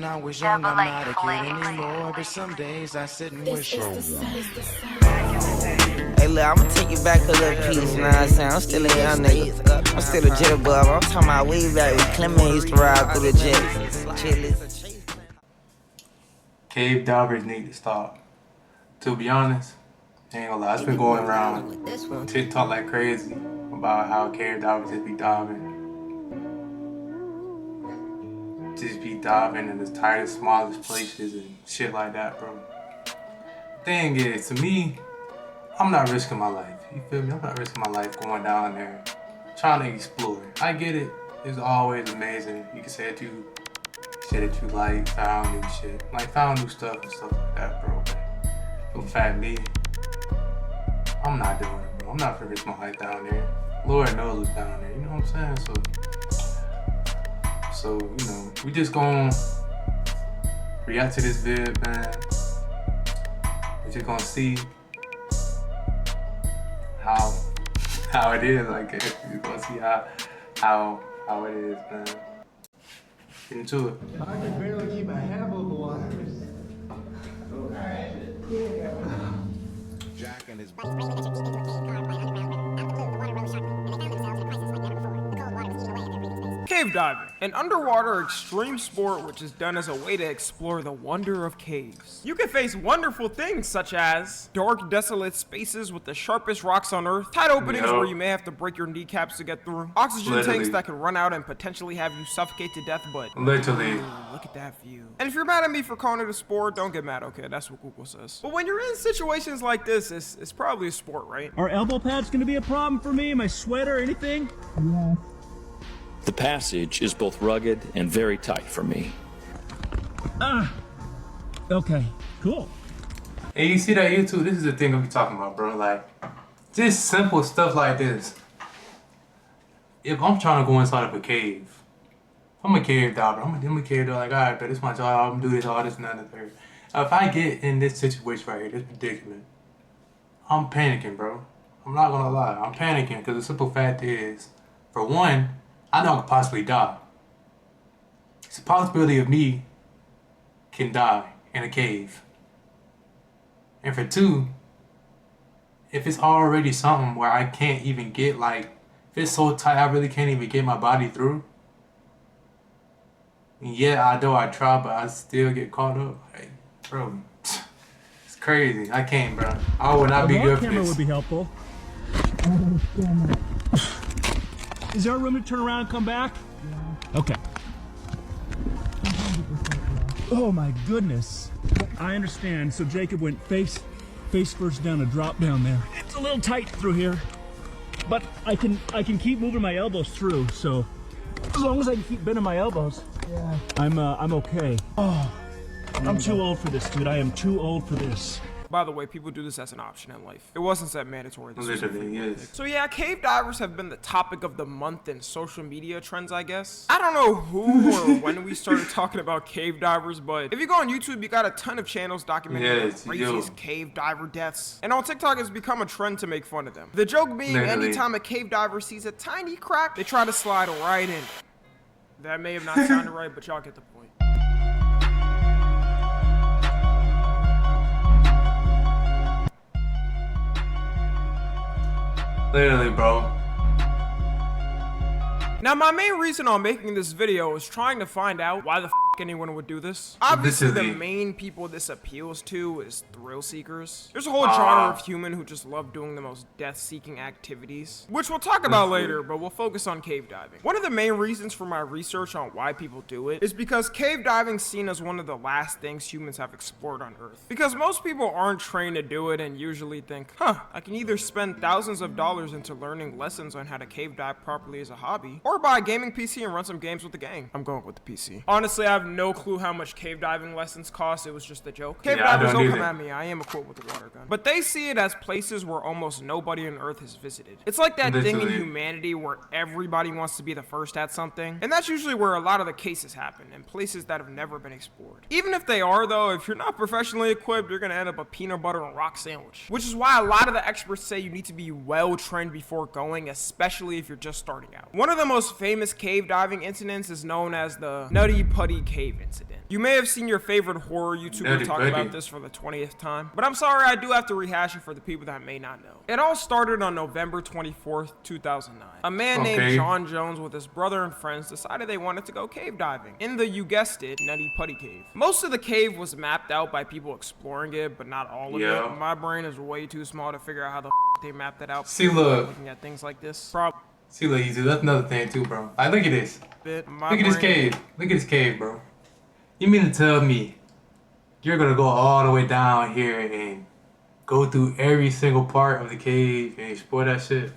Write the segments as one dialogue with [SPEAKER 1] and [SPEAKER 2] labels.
[SPEAKER 1] I was young, I'm not a kid anymore. But some days I sit and wish.
[SPEAKER 2] Hey, look, I'ma take you back a little piece, you know what I'm saying? I'm still a young nigga. I'm still a jitterbug. I'm talking about way back when Clement used to ride through the jet.
[SPEAKER 3] Cave divers need to stop. To be honest, I ain't gonna lie, it's been going around TikTok like crazy about how cave divers just be diving. Just be diving in the tightest, smallest places and shit like that, bro. Thing is, to me, I'm not risking my life. You feel me? I'm not risking my life going down there, trying to explore. I get it. It's always amazing. You can say that you like found new shit, like found new stuff and stuff like that, bro. But for fact me, I'm not doing it, bro. I'm not gonna risk my life down there. Lord knows what's down there. You know what I'm saying? So you know, we just gonna react to this vid, man. We're just gonna see how it is. Like, we're gonna see how it is, man. Get into it.
[SPEAKER 4] I can barely keep a handle of water.
[SPEAKER 1] Jack and his
[SPEAKER 5] Cave diving, an underwater extreme sport which is done as a way to explore the wonder of caves. You can face wonderful things such as dark, desolate spaces with the sharpest rocks on earth, tight openings where you may have to break your kneecaps to get through, oxygen tanks that can run out and potentially have you suffocate to death, but
[SPEAKER 3] literally,
[SPEAKER 5] look at that view. And if you're mad at me for calling it a sport, don't get mad, okay? That's what Google says. But when you're in situations like this, it's probably a sport, right?
[SPEAKER 6] Are elbow pads gonna be a problem for me? My sweater, anything? Yeah.
[SPEAKER 7] The passage is both rugged and very tight for me.
[SPEAKER 6] Okay, cool.
[SPEAKER 3] and you see that here too. This is the thing I'm talking about, bro. Like, just simple stuff like this. If I'm trying to go inside of a cave, I'm a cave diver. I'm a cave diver. Like, all right, but it's my job. I'm gonna do this, all this, and that, and the third. If I get in this situation right here, this predicament, I'm panicking, bro. I'm not gonna lie. I'm panicking because the simple fact is, for one, I know I could possibly die. It's a possibility of me can die in a cave. And for two, if it's already something where I can't even get, like, if it's so tight I really can't even get my body through. And yeah, I know I try, but I still get caught up. Like, bro, it's crazy. I can't, bro. I would not be good for
[SPEAKER 6] camera
[SPEAKER 3] this.
[SPEAKER 6] would be helpful. Is there room to turn around and come back? Yeah. Okay. Oh my goodness. I understand. So Jacob went face first down a drop down there. It's a little tight through here, but I can keep moving my elbows through. So as long as I can keep bending my elbows, yeah, I'm okay. Oh, I'm too old for this, dude. I am too old for this.
[SPEAKER 5] By the way, people do this as an option in life. It wasn't set mandatory.
[SPEAKER 3] Literally, yes.
[SPEAKER 5] So yeah, cave divers have been the topic of the month in social media trends, I guess. I don't know who or when we started talking about cave divers, but if you go on YouTube, you got a ton of channels documenting the craziest cave diver deaths. And on TikTok, it's become a trend to make fun of them. The joke being, anytime a cave diver sees a tiny crack, they try to slide right in. That may have not sounded right, but y'all get the point.
[SPEAKER 3] Literally, bro.
[SPEAKER 5] Now, my main reason on making this video is trying to find out why the f anyone would do this. Obviously, the main people this appeals to is thrill seekers. There's a whole genre of human who just love doing the most death-seeking activities, which we'll talk about later, but we'll focus on cave diving. One of the main reasons for my research on why people do it is because cave diving is seen as one of the last things humans have explored on Earth. Because most people aren't trained to do it and usually think, I can either spend thousands of dollars into learning lessons on how to cave dive properly as a hobby, or buy a gaming PC and run some games with the gang. I'm going with the PC. Honestly, I have no clue how much cave diving lessons cost. It was just a joke. Cave divers don't come at me. I am equipped with a water gun. But they see it as places where almost nobody on Earth has visited. It's like that thing in humanity where everybody wants to be the first at something. And that's usually where a lot of the cases happen, in places that have never been explored. Even if they are, though, if you're not professionally equipped, you're gonna end up a peanut butter and rock sandwich. Which is why a lot of the experts say you need to be well trained before going, especially if you're just starting out. One of the most famous cave diving incidents is known as the Nutty Putty Cave incident. You may have seen your favorite horror YouTuber
[SPEAKER 3] Nutty
[SPEAKER 5] talk
[SPEAKER 3] Buddy.
[SPEAKER 5] about this for the 20th time, but I'm sorry, I do have to rehash it for the people that may not know. It all started on November 24th, 2009. A man named John Jones with his brother and friends decided they wanted to go cave diving in the, you guessed it, Nutty Putty Cave. Most of the cave was mapped out by people exploring it, but not all of it. My brain is way too small to figure out how the they mapped it out.
[SPEAKER 3] See, look.
[SPEAKER 5] Looking at things like this.
[SPEAKER 3] See, look, easy. That's another thing too, bro. Like, look at this. Look at this cave. Look at this cave, bro. You mean to tell me you're gonna go all the way down here and go through every single part of the cave and explore that shit?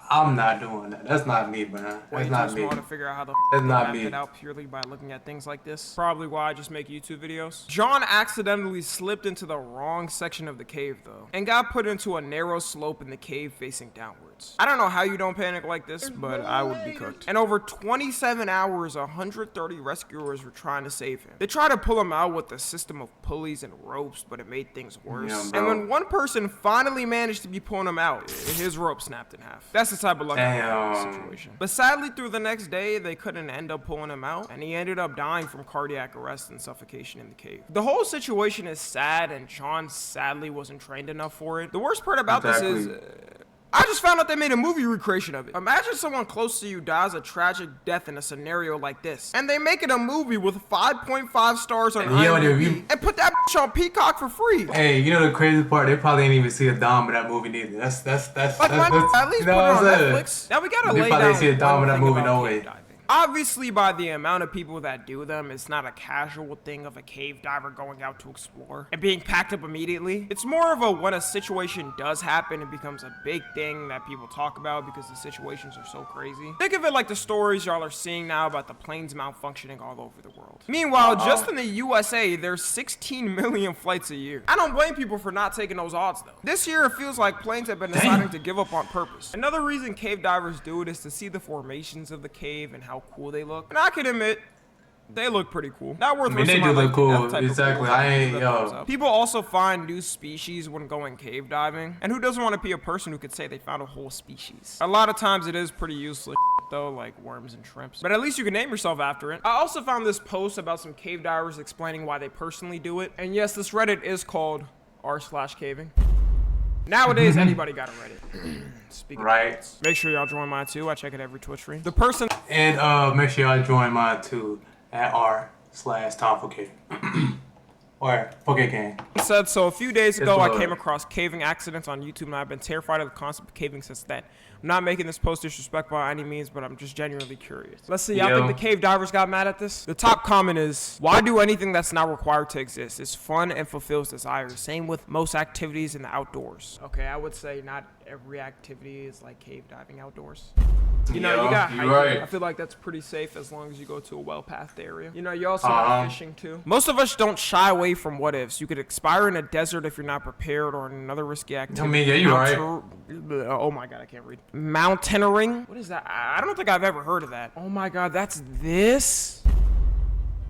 [SPEAKER 3] I'm not doing that. That's not me, man. That's not me.
[SPEAKER 5] To figure out how the
[SPEAKER 3] That's not
[SPEAKER 5] map
[SPEAKER 3] me.
[SPEAKER 5] it out purely by looking at things like this. Probably why I just make YouTube videos. John accidentally slipped into the wrong section of the cave though, and got put into a narrow slope in the cave facing downwards. I don't know how you don't panic like this, but I would be cooked. And over 27 hours, 130 rescuers were trying to save him. They tried to pull him out with a system of pulleys and ropes, but it made things worse.
[SPEAKER 3] Yeah,
[SPEAKER 5] and when one person finally managed to be pulling him out, his rope snapped in half. That's the type of luck I had in this situation. But sadly, through the next day, they couldn't end up pulling him out, and he ended up dying from cardiac arrest and suffocation in the cave. The whole situation is sad, and John sadly wasn't trained enough for it. The worst part about this is, I just found out they made a movie recreation of it. Imagine someone close to you dies a tragic death in a scenario like this, and they make it a movie with 5.5 stars on IMDb, and put that bitch on Peacock for free.
[SPEAKER 3] Hey, you know the crazy part? They probably ain't even see a dime of that movie neither. That's
[SPEAKER 5] like, at least
[SPEAKER 3] you
[SPEAKER 5] put it
[SPEAKER 3] know
[SPEAKER 5] on
[SPEAKER 3] what I'm saying?
[SPEAKER 5] Netflix. Now we gotta
[SPEAKER 3] They
[SPEAKER 5] lay
[SPEAKER 3] probably
[SPEAKER 5] down
[SPEAKER 3] ain't see a dime
[SPEAKER 5] one
[SPEAKER 3] of that
[SPEAKER 5] thing
[SPEAKER 3] movie,
[SPEAKER 5] about
[SPEAKER 3] no
[SPEAKER 5] cave
[SPEAKER 3] way.
[SPEAKER 5] diving. Obviously, by the amount of people that do them, it's not a casual thing of a cave diver going out to explore and being packed up immediately. It's more of a when a situation does happen, it becomes a big thing that people talk about because the situations are so crazy. Think of it like the stories y'all are seeing now about the planes malfunctioning all over the world. Meanwhile, just in the USA, there's 16 million flights a year. I don't blame people for not taking those odds though. This year, it feels like planes have been deciding to give up on purpose. Another reason cave divers do it is to see the formations of the cave and how cool they look. And I can admit, they look pretty cool. Not worth
[SPEAKER 3] they do look cool. Exactly. I ain't, yo.
[SPEAKER 5] People also find new species when going cave diving. And who doesn't want to be a person who could say they found a whole species? A lot of times it is pretty useless though, like worms and shrimps. But at least you can name yourself after it. I also found this post about some cave divers explaining why they personally do it. And yes, this Reddit is called r/caving. Nowadays, anybody got a Reddit. Speaking of Reddits, make sure y'all join mine too. I check it every Twitch stream. The person
[SPEAKER 3] and make sure y'all join mine too at r/TomForCaving. Or Poke Gang.
[SPEAKER 5] Said so. A few days ago, I came across caving accidents on YouTube, and I've been terrified of the concept of caving since then. I'm not making this post disrespectful by any means, but I'm just genuinely curious. Let's see. Y'all think the cave divers got mad at this? The top comment is, why do anything that's not required to exist? It's fun and fulfills desires. Same with most activities in the outdoors. Okay, I would say not every activity is like cave diving outdoors. You know, you got hiking. Right. I feel like that's pretty safe as long as you go to a well-pathed area. You know, you also got fishing too. Most of us don't shy away from what ifs. You could expire in a desert if you're not prepared, or in another risky activity.
[SPEAKER 3] I mean, yeah, you're right.
[SPEAKER 5] Oh my god, I can't read. Mountaineering? What is that? I don't think I've ever heard of that. Oh my god, that's this?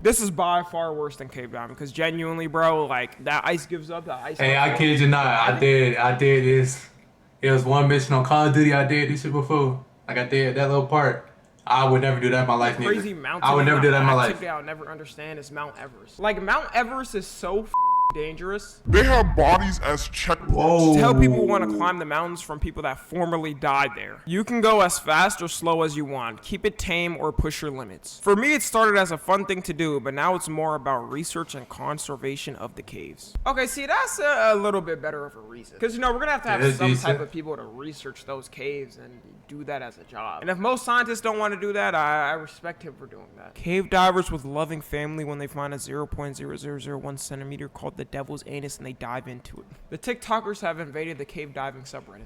[SPEAKER 5] This is by far worse than cave diving, because genuinely, bro, like, that ice gives up, that ice.
[SPEAKER 3] Hey, I kid you not. I did this. It was one mission on Call of Duty. I did this shit before. Like, I did that little part. I would never do that in my life, neither.
[SPEAKER 5] Crazy mountain.
[SPEAKER 3] I would never do that in my life.
[SPEAKER 5] Activity I'll never understand is Mount Everest. Like, Mount Everest is so dangerous.
[SPEAKER 8] They have bodies as checkpoints.
[SPEAKER 5] Tell people who want to climb the mountains from people that formerly died there. You can go as fast or slow as you want. Keep it tame or push your limits. For me, it started as a fun thing to do, but now it's more about research and conservation of the caves. Okay, see, that's a little bit better of a reason. Because, you know, we're going to have some type of people to research those caves and do that as a job. And if most scientists don't want to do that, I respect him for doing that. Cave divers with loving family when they find a 0.0001 centimeter called the devil's anus and they dive into it. The TikTokers have invaded the cave diving subreddit.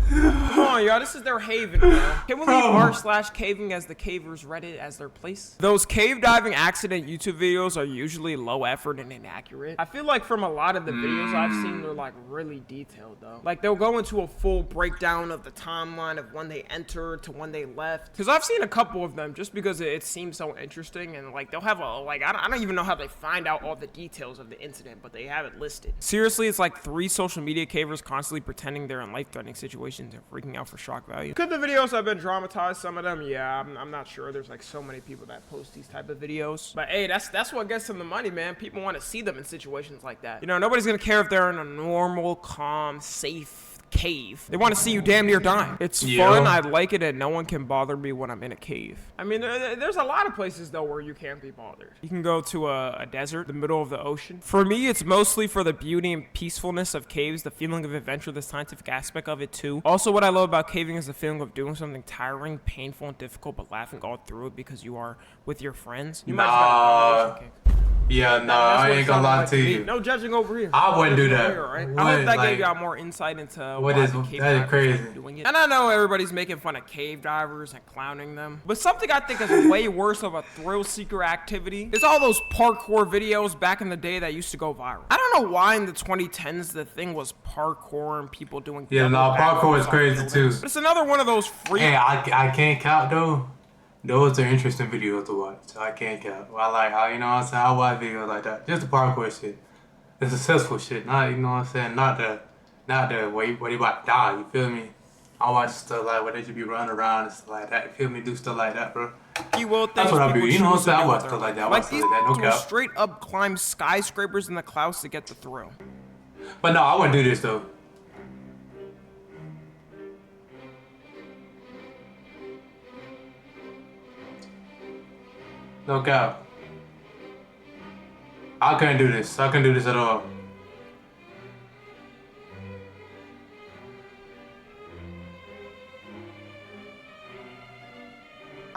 [SPEAKER 5] Come on, y'all, this is their haven, man. Can we leave r/caving as the cavers Reddit as their place? Those cave diving accident YouTube videos are usually low effort and inaccurate. I feel like from a lot of the videos I've seen, they're like really detailed though. Like they'll go into a full breakdown of the timeline of when they entered to when they left. Because I've seen a couple of them just because it seems so interesting, and like they'll have a, like, I don't even know how they find out all the details of the incident, but they have it listed. Seriously, it's like 3 social media cavers constantly pretending they're in life-threatening situations situations and freaking out for shock value. Could the videos have been dramatized? Some of them, yeah. I'm not sure. There's like so many people that post these type of videos. But hey, that's what gets them the money, man. People want to see them in situations like that. You know, nobody's gonna care if they're in a normal, calm, safe cave. They want to see you damn near dying. It's fun, I like it, and no one can bother me when I'm in a cave. I mean, there's a lot of places though where you can't be bothered. You can go to a desert, the middle of the ocean. For me, it's mostly for the beauty and peacefulness of caves, the feeling of adventure, the scientific aspect of it too. Also, what I love about caving is the feeling of doing something tiring, painful, and difficult, but laughing all through it because you are with your friends. You might have kick.
[SPEAKER 3] Yeah, no, I ain't gonna lie to you.
[SPEAKER 5] No judging over here.
[SPEAKER 3] I wouldn't do that.
[SPEAKER 5] Right? I hope that gave y'all more insight into
[SPEAKER 3] what is that is crazy.
[SPEAKER 5] Doing it. And I know everybody's making fun of cave divers and clowning them, but something I think is way worse of a thrill seeker activity is all those parkour videos back in the day that used to go viral. I don't know why in the 2010s the thing was parkour and people doing
[SPEAKER 3] parkour is crazy too.
[SPEAKER 5] But it's another one of those free.
[SPEAKER 3] Hey, I can't count though. Those are interesting videos to watch. So I can't count. Well, I like how, you know what I'm saying, I watch videos like that. Just the parkour shit. The successful shit. Not, you know what I'm saying, not the where you about to die, you feel me? I watch stuff like where they should be running around and stuff like that. You feel me? Do stuff like that, bro. That's what I do. You know what I'm saying? I watch stuff like that. I watch stuff like that. No cap.
[SPEAKER 5] Straight up climb skyscrapers in the clouds to get the thrill.
[SPEAKER 3] But no, I wouldn't do this though. No cap. I couldn't do this. I couldn't do this at all.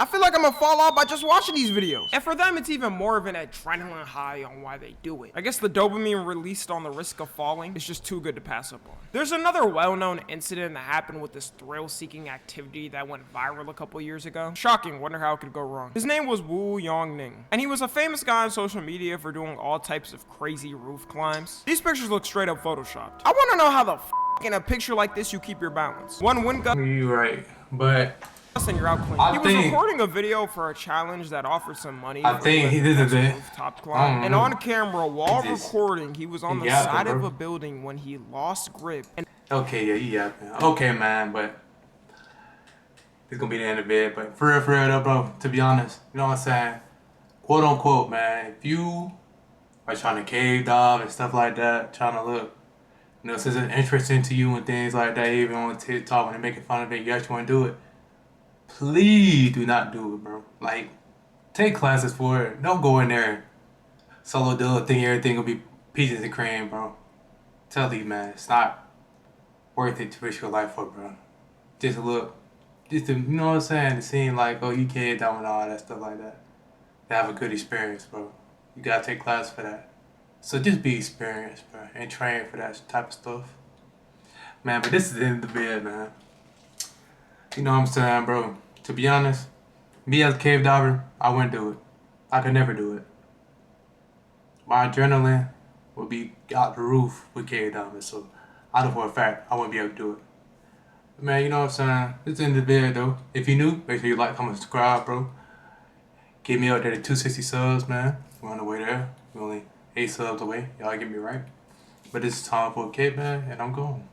[SPEAKER 5] I feel like I'm gonna fall off by just watching these videos. And for them, it's even more of an adrenaline high on why they do it. I guess the dopamine released on the risk of falling is just too good to pass up on. There's another well-known incident that happened with this thrill-seeking activity that went viral a couple years ago. Shocking, wonder how it could go wrong. His name was Wu Yongning, and he was a famous guy on social media for doing all types of crazy roof climbs. These pictures look straight up photoshopped. I wanna know how the f in a picture like this you keep your balance. One wind gust.
[SPEAKER 3] You're right, but
[SPEAKER 5] and you're out clean. He was recording a video for a challenge that offered some money.
[SPEAKER 3] I think he did it.
[SPEAKER 5] Top climb. And on camera, while recording, he was on the side of a building when he lost grip. And
[SPEAKER 3] okay, yeah, okay, man, but it's gonna be the end of it. But for real though, bro, to be honest, you know what I'm saying? Quote unquote, man, if you are trying to cave dive and stuff like that, trying to look, you know, since it's interesting to you and things like that, even on TikTok when they're making fun of it, you actually want to do it. Please do not do it, bro. Like, take classes for it. Don't go in there solo deal, think everything will be peaches and cream, bro. Tell you, man, it's not worth it to risk your life for, bro. Just look, just to, you know what I'm saying? To seem like, oh, you can't down with all that stuff like that. To have a good experience, bro. You gotta take classes for that. So just be experienced, bro, and train for that type of stuff. Man, but this is the end of the video, man. You know what I'm saying, bro? To be honest, me as a cave diver, I wouldn't do it. I could never do it. My adrenaline would be out the roof with cave diving, so I know for a fact I wouldn't be able to do it. But man, you know what I'm saying? This is the end of the video, though. If you're new, make sure you like, comment, subscribe, bro. Get me up there to 260 subs, man. We're on the way there. We're only 8 subs away. Y'all get me right. But this is time for a cave, man, and I'm going.